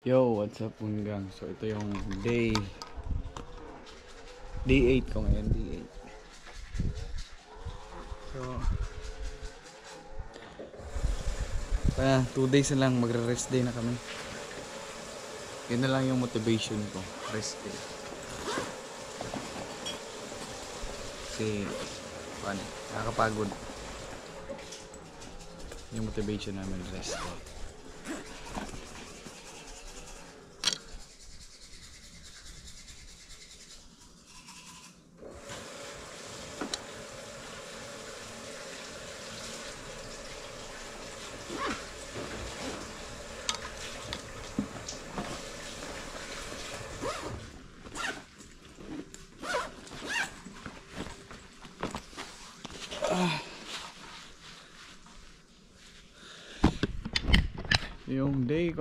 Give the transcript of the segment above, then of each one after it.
Yo, what's up Ungang? So ito yung day 8 ko ngayon, day 8. So 2 days na lang, magre-rest day na kami. Yun na lang yung motivation ko, rest day. Kasi nakakapagod. Yung motivation namin, rest day. Yung day 8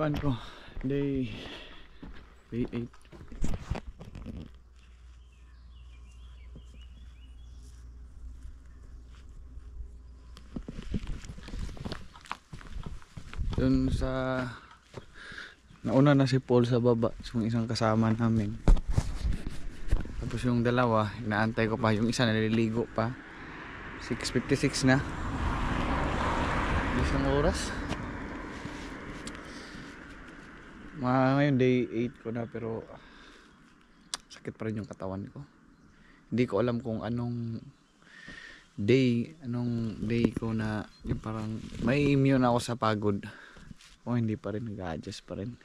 dun sa nauna na si Paul sa baba, yung isang kasama namin. Tapos yung dalawa inaantay ko pa, yung isa naliligo pa. 6:56 na, isang oras. Ngayon day 8 ko na, pero sakit pa rin yung katawan ko. Hindi ko alam kung anong day ko na yung parang may immune ako sa pagod o hindi pa rin, nag-adjust pa rin.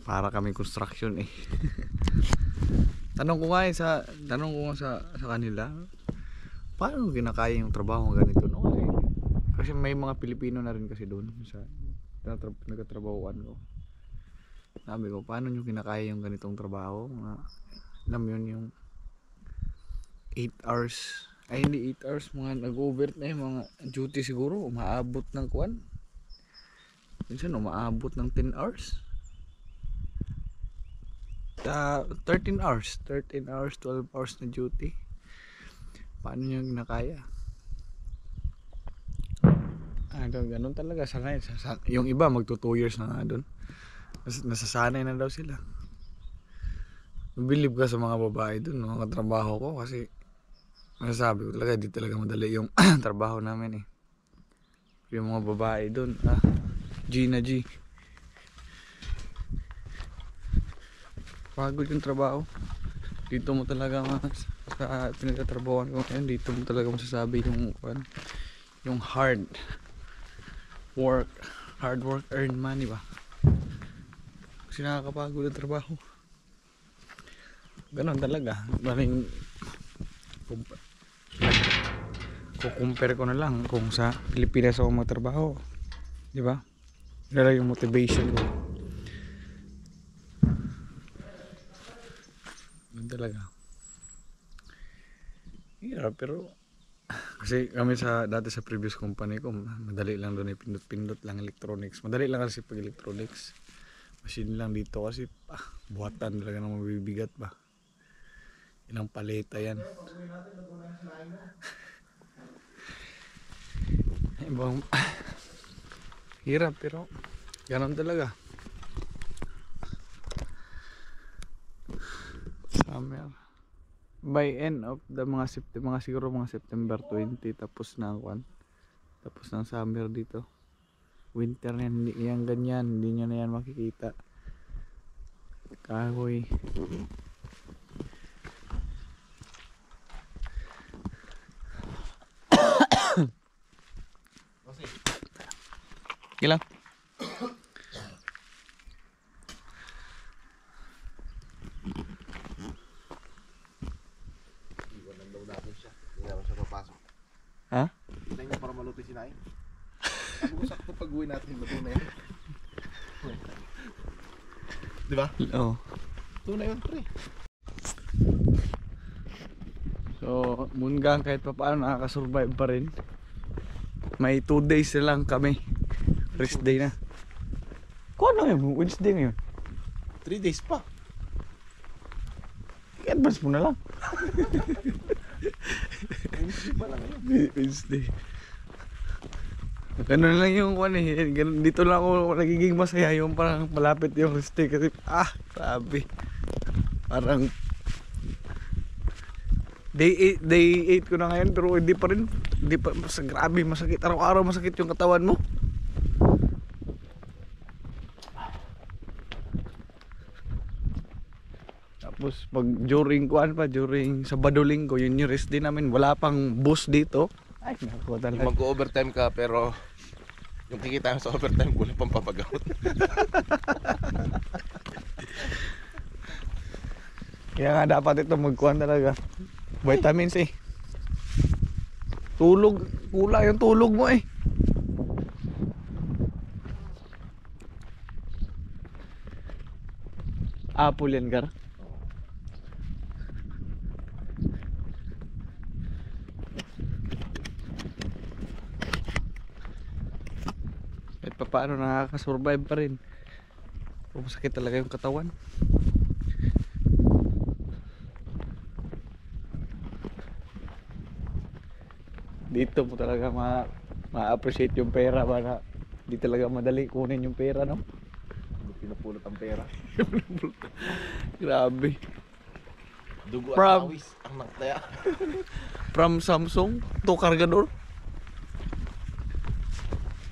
Para kami construction eh. Tanong ko nga sa kanila, paano kinakaya yung trabaho ganito, no? Kasi may mga Pilipino na rin kasi doon sa nagtatrabahuan ko. Sabi ko, paano nyo kinakaya yung ganitong trabaho? Alam yun, yung 8 hours. Ay hindi 8 hours, mga nag-over na yung mga duty siguro. Umaabot ng kuwan. Minsan umaabot ng 10 hours. 13 hours, 12 hours na duty. Paano nyo kinakaya? Ganun talaga, sanay. Yung iba magto 2 years na nga doon. Nasasanay na daw sila. Believe ka sa mga babae doon, mga katrabaho ko, kasi masasabi ko talaga, di talaga madali yung trabaho namin eh. Yung mga babae doon, G na G. Pagod yung trabaho. Dito mo talaga sa pinagtatrabahoan ko ngayon, dito mo talaga masasabi yung hard work earn money ba. Kasi nakakapagod ang trabaho. Ganon talaga. Maring kukumpare ko na lang kung sa Pilipinas ako magtrabaho, di ba? Dala yung motivation ko. Ganon talaga. Yeah, pero kasi kami dati sa previous company ko, madali lang doon, pindot-pindot lang electronics. Madali lang kasi pag electronics. Machine lang dito kasi buhatan talaga ng mabibigat ba. Ilang paleta yan. Ibang hirap, pero ganon talaga. Summer. By end of the siguro mga September 20 tapos ng summer dito. Winter na yan, hindi yan ganyan, hindi nyo na yan makikita. Kahoy. Ilang? Iwanan daw natin siya. Hindi naman siya papasok. Ha? Hindi niya para maluto si Nain. Sabi ko sakto pag uwi natin, luto na yan. Di ba? Oo. Luto na yun, pre. So, Mungang kahit pa paano nakakasurvive pa rin. May 2 days na lang kami. Rest day na. Kung ano yun? Wednesday na yun? 3 days pa. I-advance mo na lang. Wednesday pa lang yun. Wednesday. Ganun lang yung kwan eh. Ganun, dito lang ako nagiging masaya yung parang malapit yung stay kasi grabe. Parang day 8 ko na ngayon pero hindi pa rin, hindi pa grabe masakit araw-araw, masakit yung katawan mo. Tapos pag during Sabado Linggo, yun yung rest din namin, wala pang bus dito. Ay nako talaga. Mag-overtime ka pero yung kikita mo sa overtime kulang pang papagamot. Kaya nga dapat ito magkuhan talaga. Vitamins eh. Tulog, kulang yung tulog mo eh. Apple yan, Gar. Kahit pa paano nakakasurvive pa rin. Masakit talaga yung katawan. Dito mo talaga ma-appreciate yung pera para di talaga madali kunin yung pera, no? Pinupulot ang pera. Grabe. Dugo at From- awis ang naktaya. From Samsung to Cargador.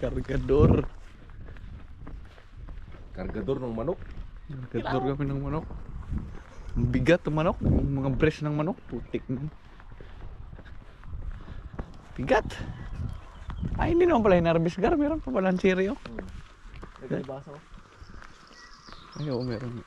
Cargador. Kargador ng manok. Cargador kami ng manok. Ang bigat ng manok. Yung mga breast ng manok. Putik na. Bigat. Ay, hindi naman pala hinarbis, Gar. Meron pa pala ang cherry, oh. Naglibasa ko. Ay, oo, meron.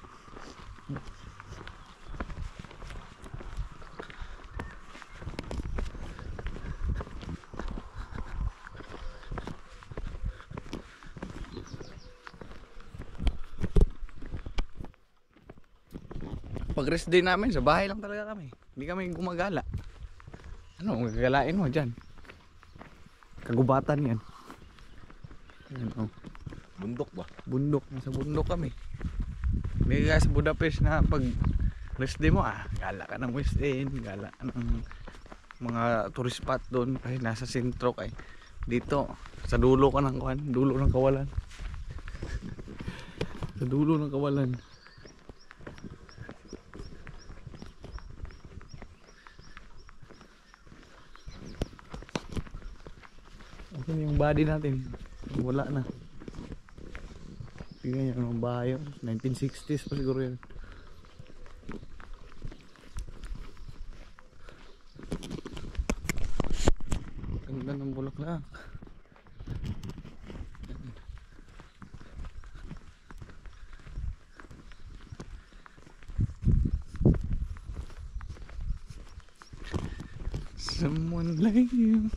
Pag rest day namin, sa bahay lang talaga kami. Hindi kami gumagala. Ano, magagalain mo dyan? Kagubatan yan. Ayan, oh. Bundok ba? Bundok, nasa bundok kami. Hindi kaya sa Budapest na pag rest day mo, gala ka ng West End, gala ka ng mga tourist spot doon kasi nasa sentro kay. Dito, sa dulo ka ng kuwan, dulo ng Kawalan. Sa dulo ng Kawalan. Asan yung body natin? Wala na. Tingnan nyo ang bahay. 1960s pa siguro yan. Ganda ng bulaklak. Someone like you.